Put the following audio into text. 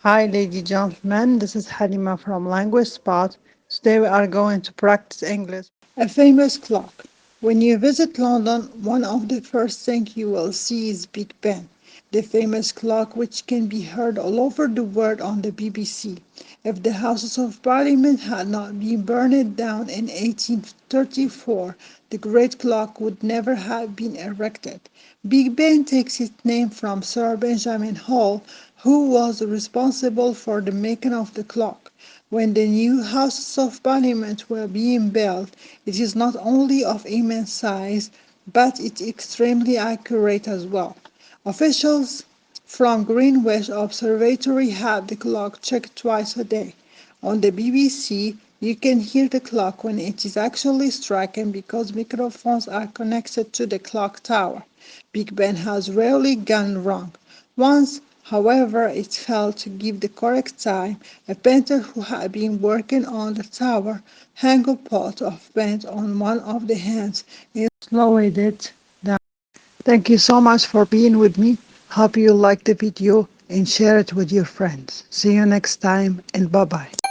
Hi, ladies and gentlemen. This is Halima from LanguaSpot. Today we are going to practice English. A famous clock. When you visit London, one of the first things you will see is Big Ben, the famous clock which can be heard all over the world on the BBC. If the Houses of Parliament had not been burned down in 1834, the great clock would never have been erected. Big Ben takes its name from Sir Benjamin Hall, who was responsible for the making of the clock. When the new Houses of Parliament were being built, it is not only of immense size, but it's extremely accurate as well. Officials from Greenwich Observatory have the clock checked twice a day. On the BBC, you can hear the clock when it is actually striking because microphones are connected to the clock tower. Big Ben has rarely gone wrong. Once, however, it failed to give the correct time. A painter who had been working on the tower hung a pot of paint on one of the hands and slowed it down. Thank you so much for being with me. Hope you liked the video and share it with your friends. See you next time and bye bye.